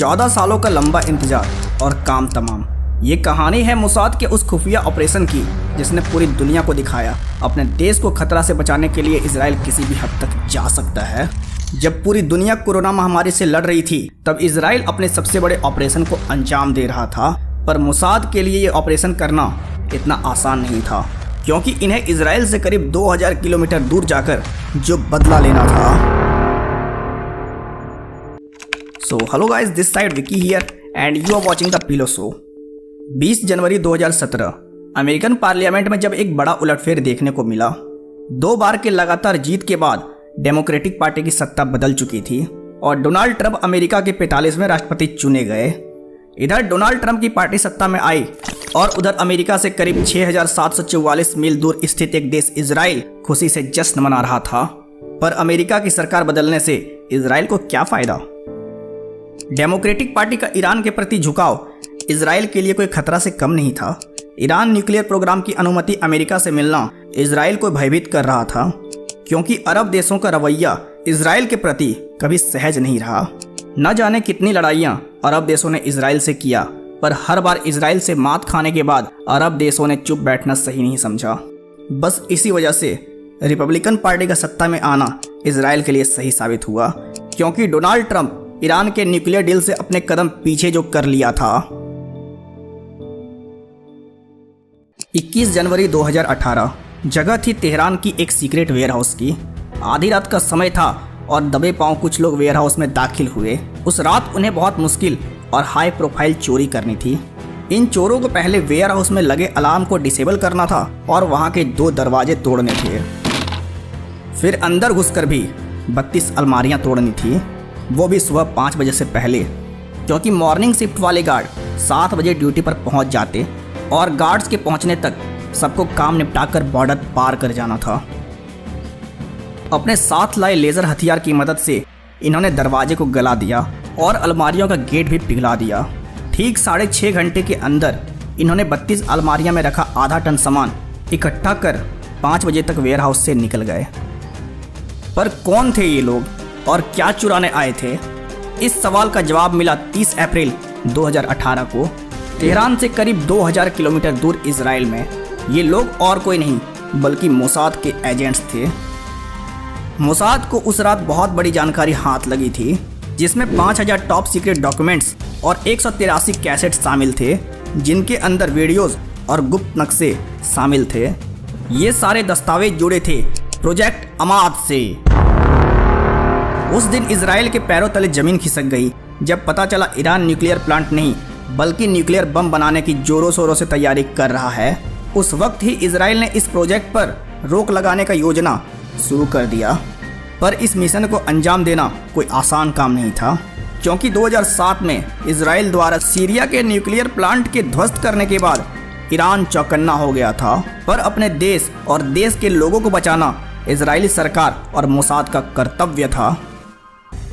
14 सालों का लंबा इंतजार और काम तमाम। ये कहानी है मोसाद के उस खुफिया ऑपरेशन की जिसने पूरी दुनिया को दिखाया अपने देश को खतरा से बचाने के लिए इजराइल किसी भी हद तक जा सकता है। जब पूरी दुनिया कोरोना महामारी से लड़ रही थी तब इजराइल अपने सबसे बड़े ऑपरेशन को अंजाम दे रहा था। पर मोसाद के लिए ये ऑपरेशन करना इतना आसान नहीं था, क्योंकि इन्हें इजराइल से करीब 2000 किलोमीटर दूर जाकर जो बदला लेना था। So hello guys, this side Vicky here and you are watching the Pillow Show। 20 January 2017 American parliament में जब एक बड़ा उलटफेर देखने को मिला। 2 बार के लगातार जीत के बाद डेमोक्रेटिक पार्टी की सत्ता बदल चुकी थी और डोनाल्ड ट्रंप अमेरिका के 45वें राष्ट्रपति चुने गए। इधर डोनाल्ड ट्रंप की पार्टी सत्ता में आई और उधर अमेरिका से करीब 6744 मील दूर स्थित एक देश इजराइल खुशी से जश्न मना रहा था। पर अमेरिका की सरकार बदलने से इजराइल को क्या फायदा? डेमोक्रेटिक पार्टी का ईरान के प्रति झुकाव इजराइल के लिए कोई खतरा से कम नहीं था। ईरान न्यूक्लियर प्रोग्राम की अनुमति अमेरिका से मिलना इजराइल को भयभीत कर रहा था, क्योंकि अरब देशों का रवैया इजराइल के प्रति कभी सहज नहीं रहा। न जाने कितनी लड़ाइयां अरब देशों ने इजराइल से किया, पर हर बार इजराइल से मात खाने के बाद अरब देशों ने चुप बैठना सही नहीं समझा। बस इसी वजह से रिपब्लिकन पार्टी का सत्ता में आना इजराइल के लिए सही साबित हुआ, क्योंकि डोनाल्ड ट्रंप ईरान के न्यूक्लियर डील से अपने कदम पीछे जो कर लिया था। 21 जनवरी 2018 जगह थी तेहरान की एक सीक्रेट वेयरहाउस की। आधी रात का समय था और दबे पांव कुछ लोग वेयरहाउस में दाखिल हुए। उस रात उन्हें बहुत मुश्किल और हाई प्रोफाइल चोरी करनी थी। इन चोरों को पहले वेयरहाउस में लगे अलार्म को डिसेबल करना था और वहां के 2 दरवाजे तोड़ने थे। फिर अंदर घुसकर भी 32 अलमारियां तोड़नी थी, वो भी सुबह 5 बजे से पहले, क्योंकि मॉर्निंग शिफ्ट वाले गार्ड 7 बजे ड्यूटी पर पहुंच जाते और गार्ड्स के पहुंचने तक सबको काम निपटाकर बॉर्डर पार कर जाना था। अपने साथ लाए लेज़र हथियार की मदद से इन्होंने दरवाजे को गला दिया और अलमारियों का गेट भी पिघला दिया। ठीक 6.5 घंटे के अंदर इन्होंने 32 अलमारियां में रखा आधा टन सामान इकट्ठा कर 5 बजे तक वेयरहाउस से निकल गए। पर कौन थे ये लोग और क्या चुराने आए थे? इस सवाल का जवाब मिला 30 अप्रैल 2018 को तेहरान से करीब 2000 किलोमीटर दूर इजराइल में। ये लोग और कोई नहीं बल्कि मोसाद के एजेंट्स थे। मोसाद को उस रात बहुत बड़ी जानकारी हाथ लगी थी, जिसमें 5000 टॉप सीक्रेट डॉक्यूमेंट्स और 183 कैसेट शामिल थे, जिनके अंदर वीडियोस और गुप्त नक्शे शामिल थे। ये सारे दस्तावेज जुड़े थे प्रोजेक्ट अमाद से। उस दिन इजराइल के पैरों तले जमीन खिसक गई जब पता चला ईरान न्यूक्लियर प्लांट नहीं बल्कि न्यूक्लियर बम बनाने की जोरों शोरों से तैयारी कर रहा है। उस वक्त ही इजराइल ने इस प्रोजेक्ट पर रोक लगाने का योजना शुरू कर दिया। पर इस मिशन को अंजाम देना कोई आसान काम नहीं था, क्योंकि 2007 में इजराइल द्वारा सीरिया के न्यूक्लियर प्लांट के ध्वस्त करने के बाद ईरान चौकन्ना हो गया था। पर अपने देश और देश के लोगों को बचाना इजरायली सरकार और मोसाद का कर्तव्य था।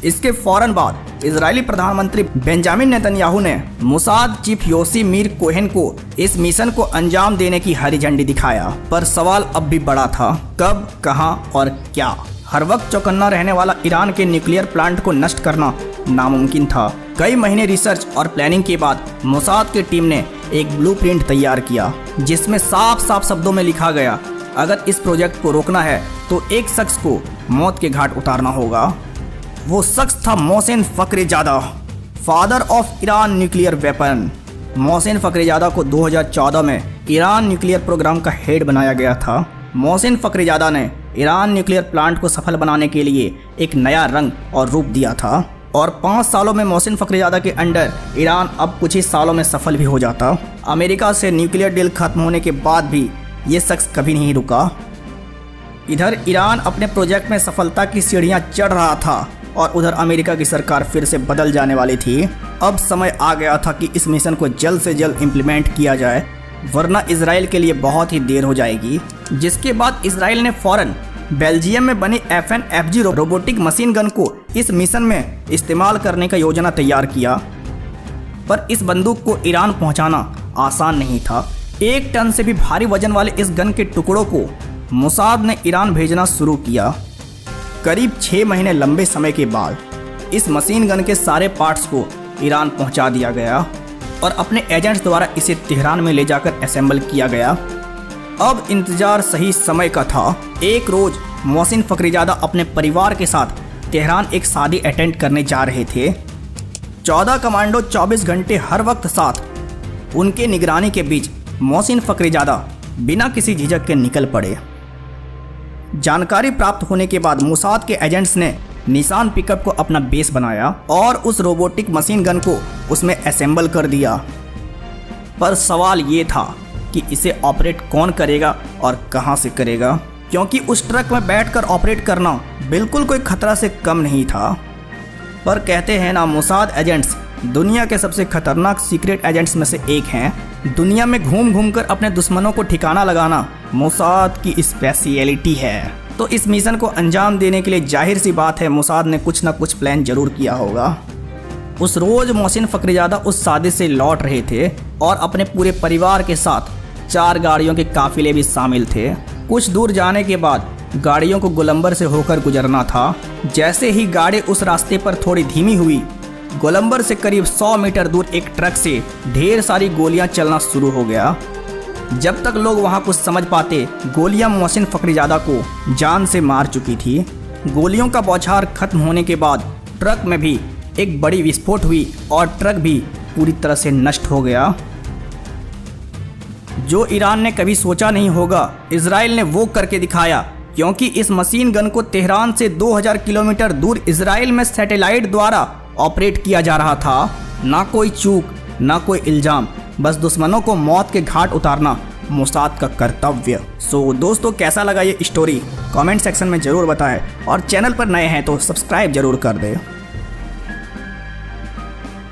इसके फौरन बाद इजरायली प्रधानमंत्री बेंजामिन नेतन्याहू ने मोसाद चीफ योसी मीर कोहेन को इस मिशन को अंजाम देने की हरी झंडी दिखाया। पर सवाल अब भी बड़ा था, कब, कहां और क्या? हर वक्त चौकन्ना रहने वाला ईरान के न्यूक्लियर प्लांट को नष्ट करना नामुमकिन था। कई महीने रिसर्च और प्लानिंग के बाद मोसाद की टीम ने एक ब्लूप्रिंट तैयार किया, जिसमें साफ साफ शब्दों में लिखा गया, अगर इस प्रोजेक्ट को रोकना है तो एक शख्स को मौत के घाट उतारना होगा। वो शख्स था Mohsen Fakhrizadeh, father of Iran nuclear weapon. Mohsen Fakhrizadeh को 2014 में ईरान न्यूक्लियर प्रोग्राम का हेड बनाया गया था। मोहसिन फखरीजादा ने ईरान न्यूक्लियर प्लांट को सफल बनाने के लिए एक नया रंग और रूप दिया था, और 5 सालों में मोहसिन फखरीजादा के अंडर ईरान अब कुछ ही सालों में सफल भी हो जाता। अमेरिका से न्यूक्लियर डील खत्म होने के बाद भी ये शख्स कभी नहीं रुका। इधर ईरान अपने प्रोजेक्ट में सफलता की सीढ़ियां चढ़ रहा था और उधर अमेरिका की सरकार फिर से बदल जाने वाली थी। अब समय आ गया था कि इस मिशन को जल्द से जल्द इम्प्लीमेंट किया जाए, वरना इजराइल के लिए बहुत ही देर हो जाएगी। जिसके बाद इजराइल ने फौरन बेल्जियम में बनी FN-FG रोबोटिक मशीन गन को इस मिशन में इस्तेमाल करने का योजना तैयार किया। पर इस बंदूक को ईरान पहुंचाना आसान नहीं था। 1 टन से भी भारी वजन वाले इस गन के टुकड़ों को मोसाद ने ईरान भेजना शुरू किया। करीब 6 महीने लंबे समय के बाद इस मशीन गन के सारे पार्ट्स को ईरान पहुंचा दिया गया और अपने एजेंट्स द्वारा इसे तेहरान में ले जाकर असेंबल किया गया। अब इंतजार सही समय का था। एक रोज मोहसिन फ़खरीज़ादा अपने परिवार के साथ तेहरान एक शादी अटेंड करने जा रहे थे। 14 कमांडो 24 घंटे हर वक्त साथ उनके निगरानी के बीच मोहसिन फ़खरीज़ादा बिना किसी झिझक के निकल पड़े। जानकारी प्राप्त होने के बाद मोसाद के एजेंट्स ने निशान पिकअप को अपना बेस बनाया और उस रोबोटिक मशीन गन को उसमें असेंबल कर दिया। पर सवाल ये था कि इसे ऑपरेट कौन करेगा और कहां से करेगा, क्योंकि उस ट्रक में बैठकर ऑपरेट करना बिल्कुल कोई खतरा से कम नहीं था। पर कहते हैं ना, मोसाद एजेंट्स दुनिया के सबसे खतरनाक सीक्रेट एजेंट्स में से एक हैं। दुनिया में घूम घूम कर अपने दुश्मनों को ठिकाना लगाना मोसाद की स्पेशलिटी है। तो इस मिशन को अंजाम देने के लिए जाहिर सी बात है मोसाद ने कुछ ना कुछ प्लान जरूर किया होगा। उस रोज मोहसिन फ़खरीज़ादा उस शादी से लौट रहे थे और अपने पूरे परिवार के साथ 4 गाड़ियों के काफिले भी शामिल थे। कुछ दूर जाने के बाद गाड़ियों को गोलंबर से होकर गुजरना था। जैसे ही गाड़ी उस रास्ते पर थोड़ी धीमी हुई, गोलंबर से करीब 100 मीटर दूर एक ट्रक से ढेर सारी गोलियां चलना शुरू हो गया। जब तक लोग वहां कुछ समझ पाते, गोलियां मोहसिन फ़खरीज़ादा को जान से मार चुकी थी। गोलियों का बौछार खत्म होने के बाद ट्रक में भी एक बड़ी विस्फोट हुई और ट्रक भी पूरी तरह से नष्ट हो गया। जो ईरान ने कभी सोचा नहीं होगा, इजराइल ने वो करके दिखाया, क्योंकि इस मशीन गन को तेहरान से 2000 किलोमीटर दूर इजराइल में सैटेलाइट द्वारा ऑपरेट किया जा रहा था। ना कोई चूक, ना कोई इल्जाम, बस दुश्मनों को मौत के घाट उतारना मोसाद का कर्तव्य। सो दोस्तों, कैसा लगा ये स्टोरी कमेंट सेक्शन में ज़रूर बताएं और चैनल पर नए हैं तो सब्सक्राइब जरूर कर दें।